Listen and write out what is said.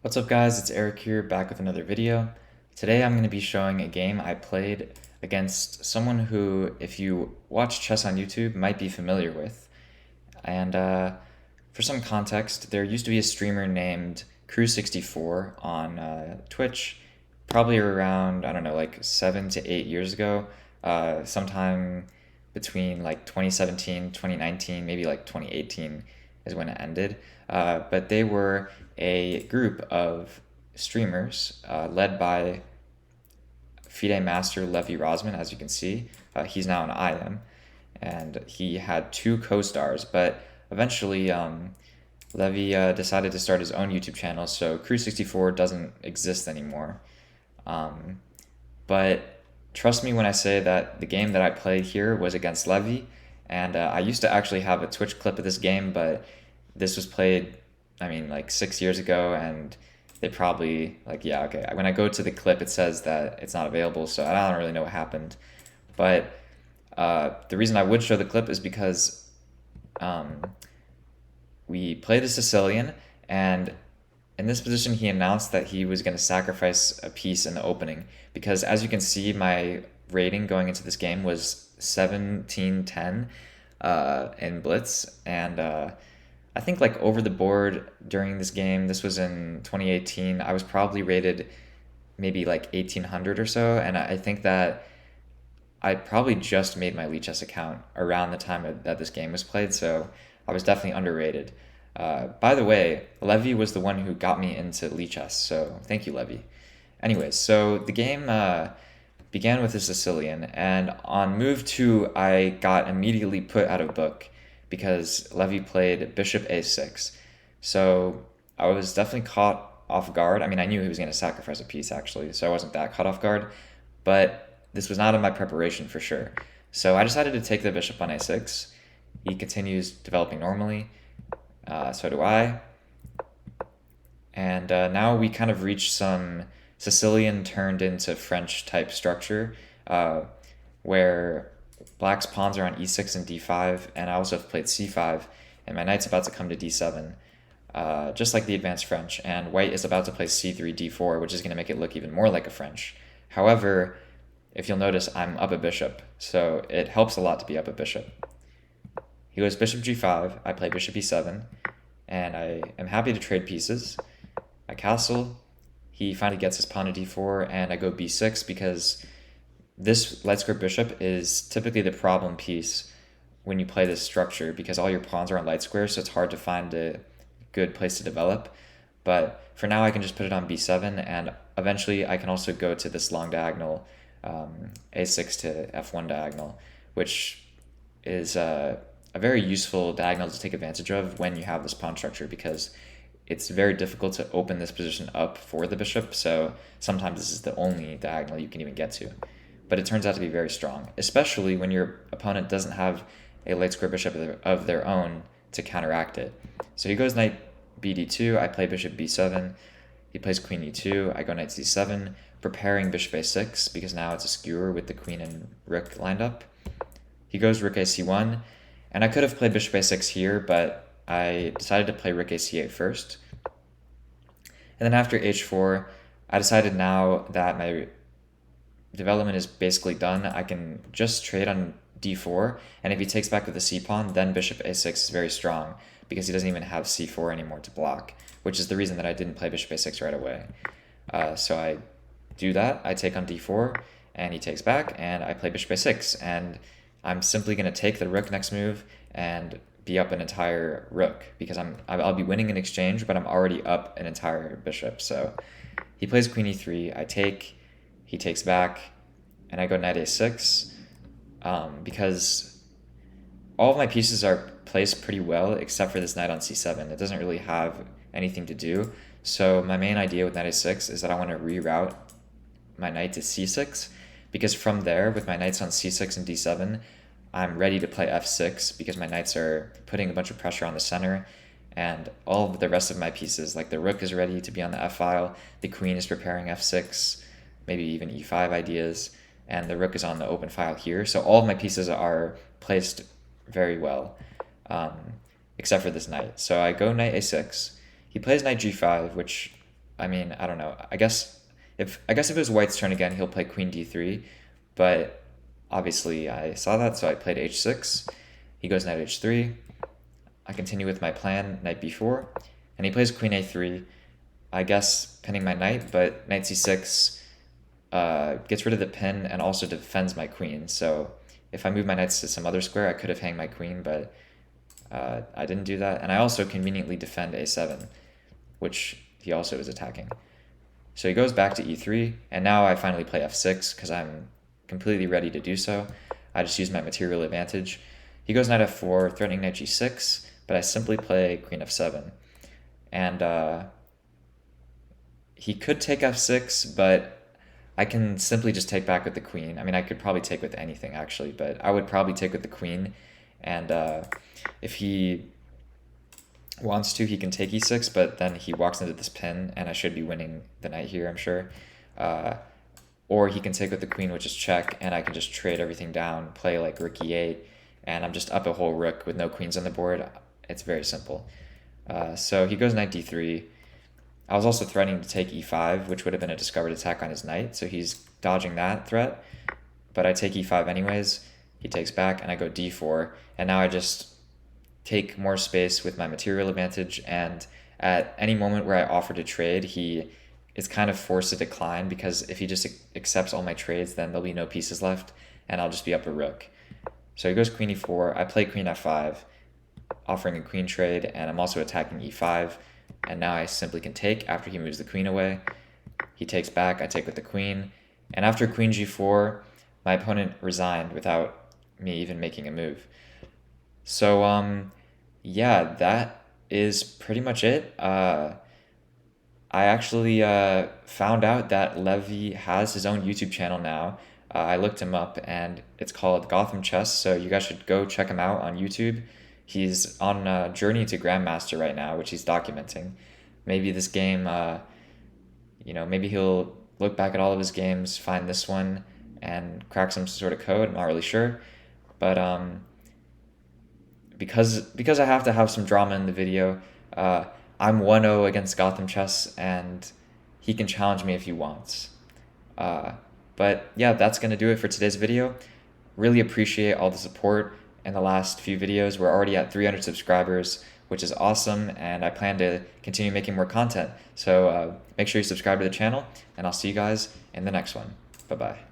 What's up guys, it's Eric here back with another video. Today I'm going to be showing a game I played against someone who, if you watch chess on YouTube, might be familiar with. And for some context, there used to be a streamer named Crew64 on Twitch, probably around, I don't know, like 7 to 8 years ago, sometime between like 2017, 2019, maybe like 2018 is when it ended. But they were a group of streamers led by FIDE Master Levy Rozman, as you can see. He's now an IM, and he had two co-stars, but eventually Levy decided to start his own YouTube channel, so Crew64 doesn't exist anymore. Um, but trust me when I say that the game that I played here was against Levy, and I used to actually have a Twitch clip of this game, but this was played, I mean, like 6 years ago, and they probably, like, yeah, okay. When I go to the clip, it says that it's not available, so I don't really know what happened. But the reason I would show the clip is because um, we played the Sicilian, and in this position, he announced that he was going to sacrifice a piece in the opening because, as you can see, my rating going into this game was 17-10 in Blitz, and I think like over the board during this game, this was in 2018, I was probably rated maybe like 1800 or so, and I think that I probably just made my Lichess account around the time that this game was played, so I was definitely underrated. By the way, Levy was the one who got me into Lichess, so thank you, Levy. Anyways, so the game began with a Sicilian, and on move two, I got immediately put out of book because Levy played Bishop A6. So I was definitely caught off guard. I mean, I knew he was going to sacrifice a piece actually, so I wasn't that caught off guard, but this was not in my preparation for sure. So I decided to take the bishop on A6. He continues developing normally. So do I. And now we kind of reach some Sicilian turned into French type structure where black's pawns are on e6 and d5, and I also have played c5, and my knight's about to come to d7, just like the advanced French, and white is about to play c3, d4, which is going to make it look even more like a French. However, if you'll notice, I'm up a bishop, so it helps a lot to be up a bishop. He goes bishop g5, I play bishop e7, and I am happy to trade pieces. I castle, he finally gets his pawn to d4, and I go b6 because this light square bishop is typically the problem piece when you play this structure because all your pawns are on light squares, so it's hard to find a good place to develop. But for now, I can just put it on b7, and eventually I can also go to this long diagonal, a6 to f1 diagonal, which is a very useful diagonal to take advantage of when you have this pawn structure because it's very difficult to open this position up for the bishop, so sometimes this is the only diagonal you can even get to. But it turns out to be very strong, especially when your opponent doesn't have a light square bishop of their own to counteract it. So he goes knight bd2, I play bishop b7, he plays queen e2, I go knight c7, preparing bishop a6 because now it's a skewer with the queen and rook lined up. He goes rook ac1, and I could have played bishop a6 here, but I decided to play rook ac8 first. And then after h4, I decided now that my development is basically done, I can just trade on d4, and if he takes back with the c-pawn, then bishop a6 is very strong, because he doesn't even have c4 anymore to block, which is the reason that I didn't play bishop a6 right away. So I do that, I take on d4, and he takes back, and I play bishop a6, and I'm simply going to take the rook next move and be up an entire rook, because I'll be winning in exchange, but I'm already up an entire bishop. So he plays queen e3, I take, he takes back, and I go knight a6, because all of my pieces are placed pretty well except for this knight on c7. It doesn't really have anything to do. So my main idea with knight a6 is that I want to reroute my knight to c6, because from there, with my knights on c6 and d7, I'm ready to play f6 because my knights are putting a bunch of pressure on the center, and all of the rest of my pieces, like the rook is ready to be on the f-file, the queen is preparing f6, maybe even e5 ideas, and the rook is on the open file here. So all of my pieces are placed very well, except for this knight. So I go knight a6. He plays knight g5, which I mean, I don't know. I guess if it was White's turn again, he'll play Queen D3, but obviously I saw that, so I played H6. He goes Knight H3. I continue with my plan, Knight B4, and he plays Queen A3. I guess pinning my knight, but Knight C6 gets rid of the pin and also defends my queen. So if I move my knights to some other square, I could have hanged my queen, but I didn't do that. And I also conveniently defend A7, which he also is attacking. So he goes back to E3, and now I finally play F6 because I'm completely ready to do so. I just use my material advantage. He goes Knight F4, threatening Knight G6, but I simply play Queen F7. And he could take F6, but I can simply just take back with the queen. I mean, I could probably take with anything, actually, but I would probably take with the queen. And if he wants to, he can take E6, but then he walks into this pin, and I should be winning the knight here, I'm sure. Or he can take with the queen, which is check, and I can just trade everything down, play like rook E8, and I'm just up a whole rook with no queens on the board. It's very simple. So he goes Knight D3. I was also threatening to take E5, which would have been a discovered attack on his knight, so he's dodging that threat. But I take E5 anyways. He takes back, and I go D4, and now I just take more space with my material advantage, and at any moment where I offer to trade, he is kind of forced to decline, because if he just accepts all my trades, then there'll be no pieces left, and I'll just be up a rook. So he goes Queen E4, I play Queen F5, offering a queen trade, and I'm also attacking E5, and now I simply can take after he moves the queen away. He takes back, I take with the queen, and after Queen G4, my opponent resigned without me even making a move. So, yeah, that is pretty much it. I actually found out that Levy has his own YouTube channel now. I looked him up, and it's called Gotham Chess, so you guys should go check him out on YouTube. He's on a journey to Grandmaster right now, which he's documenting. Maybe this game, maybe he'll look back at all of his games, find this one, and crack some sort of code. I'm not really sure. But because I have to have some drama in the video, I'm 1-0 against Gotham Chess, and he can challenge me if he wants. But yeah, that's going to do it for today's video. Really appreciate all the support in the last few videos. We're already at 300 subscribers, which is awesome, and I plan to continue making more content. So make sure you subscribe to the channel, and I'll see you guys in the next one. Bye-bye.